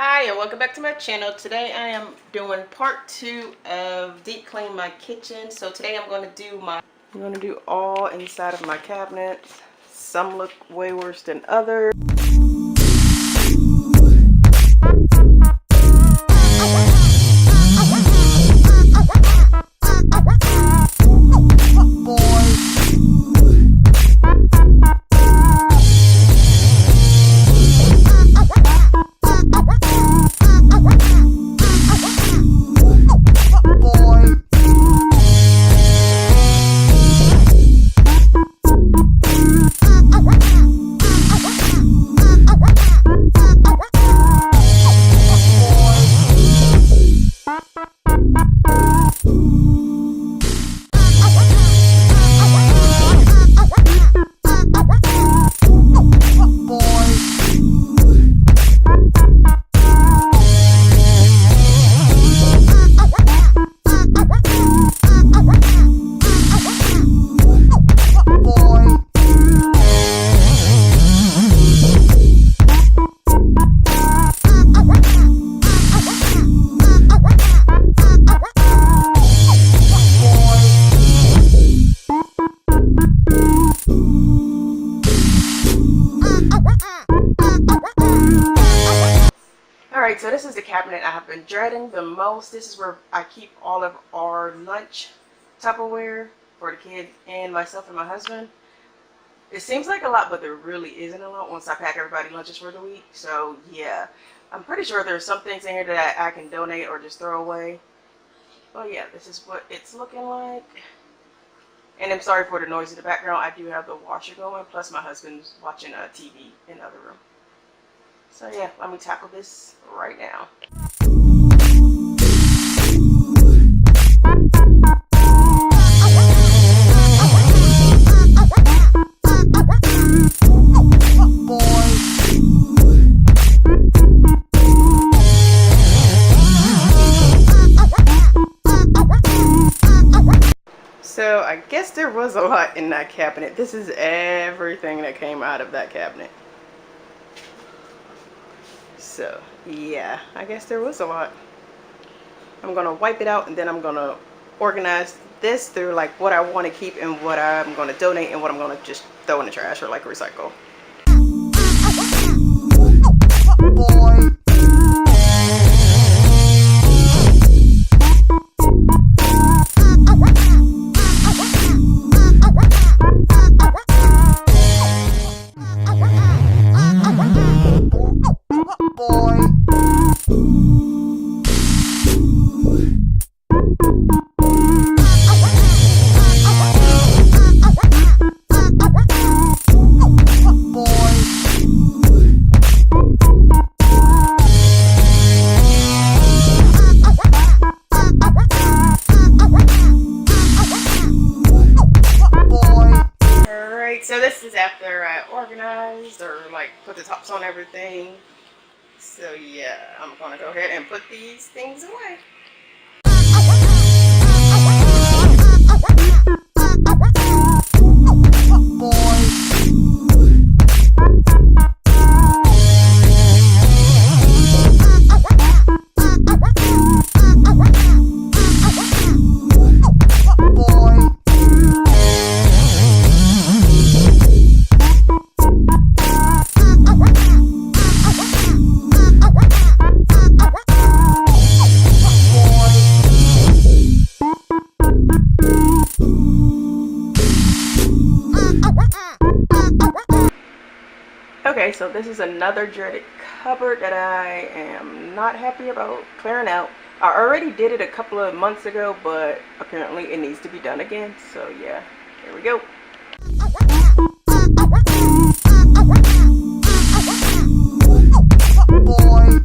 Hi and welcome back to my channel. Today I am doing part 2 of deep clean my kitchen. So today I'm going to do all inside of my cabinets. Some look way worse than others. Alright, so this is the cabinet I have been dreading the most. This is where I keep all of our lunch Tupperware for the kids and myself and my husband. It seems like a lot, but there really isn't a lot once I pack everybody lunches for the week. So yeah, I'm pretty sure there's some things in here that I can donate or just throw away. But yeah, this is what it's looking like. And I'm sorry for the noise in the background. I do have the washer going, plus my husband's watching TV in the other room. So yeah, let me tackle this right now. So I guess there was a lot in that cabinet. This is everything that came out of that cabinet. So yeah, I guess there was a lot. I'm gonna wipe it out and then I'm gonna organize this through like what I want to keep and what I'm gonna donate and what I'm gonna just throw in the trash or like recycle. So this is after I organized or like put the tops on everything. So yeah, I'm gonna go ahead and put these things away. Okay, so this is another dreaded cupboard that I am not happy about clearing out. I already did it a couple of months ago, but apparently it needs to be done again. So yeah, here we go. Boy.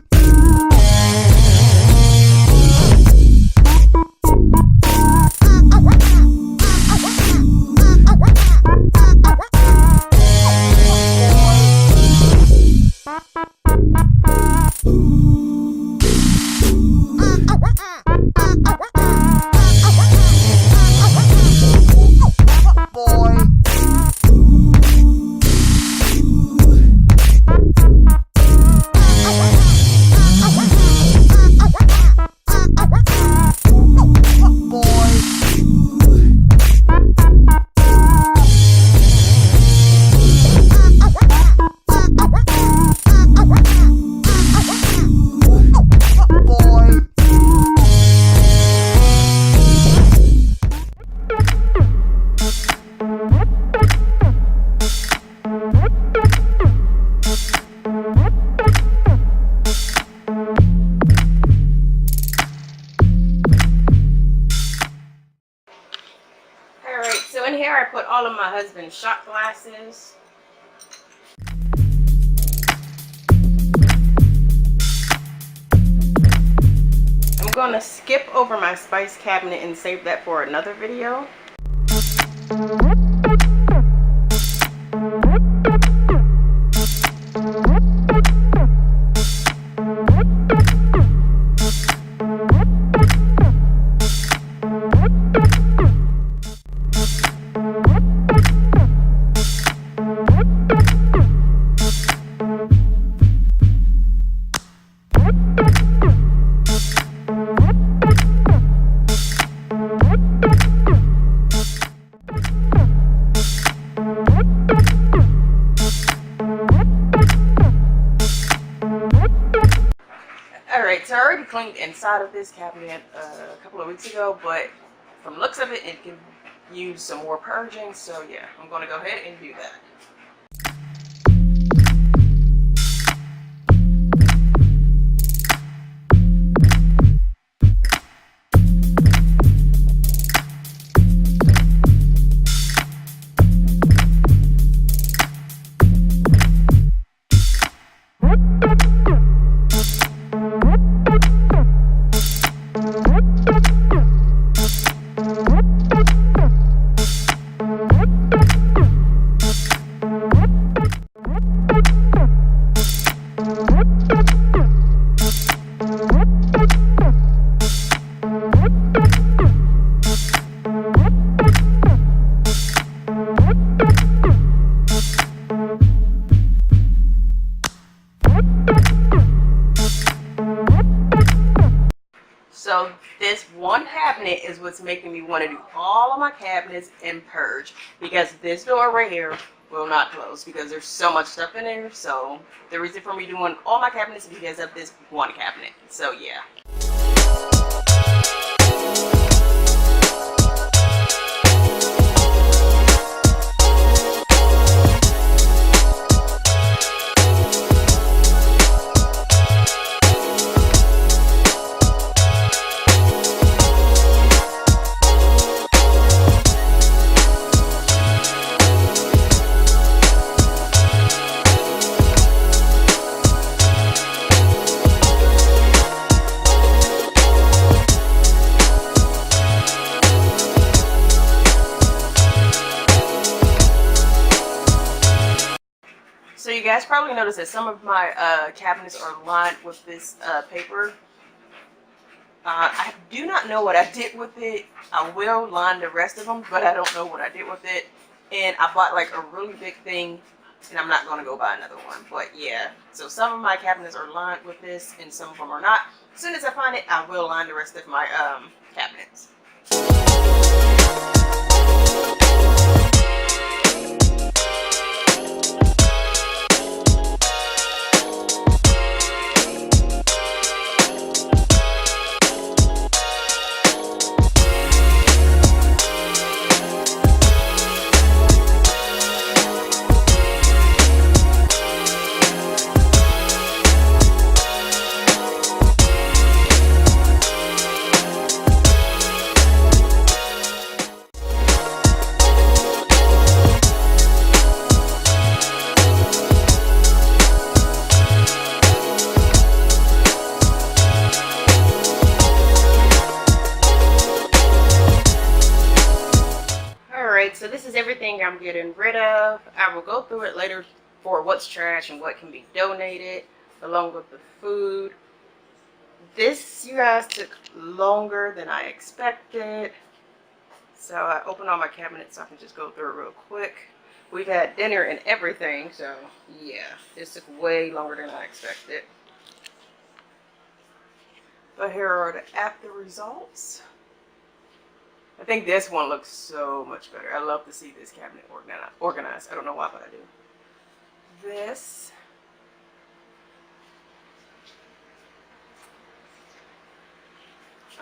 my husband's shot glasses. I'm going to skip over my spice cabinet and save that for another video. Alright, so I already cleaned inside of this cabinet a couple of weeks ago, but from the looks of it, it can use some more purging, so yeah, I'm going to go ahead and do that. So this one cabinet is what's making me want to do all of my cabinets and purge, because this door right here will not close because there's so much stuff in there. So the reason for me doing all my cabinets is because of this one cabinet. So yeah. So you guys probably noticed that some of my cabinets are lined with this paper. I do not know what I did with it. I will line the rest of them, but I don't know what I did with it. And I bought like a really big thing, and I'm not going to go buy another one. But yeah, so some of my cabinets are lined with this, and some of them are not. As soon as I find it, I will line the rest of my cabinets. So this is everything I'm getting rid of. I will go through it later for what's trash and what can be donated, along with the food. This, you guys, took longer than I expected. So I opened all my cabinets so I can just go through it real quick. We've had dinner and everything, so yeah, this took way longer than I expected. But here are the after results. I think this one looks so much better. I love to see this cabinet organized. I don't know why, but I do. This.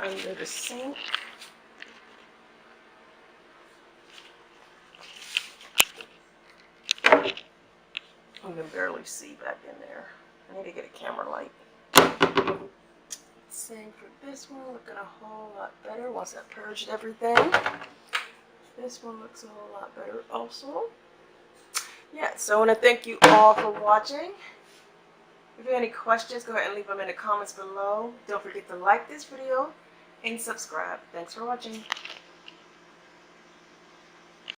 Under the sink. I can barely see back in there. I need to get a camera light. Same for this one, looking a whole lot better once I purged everything. This one looks a whole lot better also. Yeah, so I want to thank you all for watching. If you have any questions, go ahead and leave them in the comments below. Don't forget to like this video and subscribe. Thanks for watching.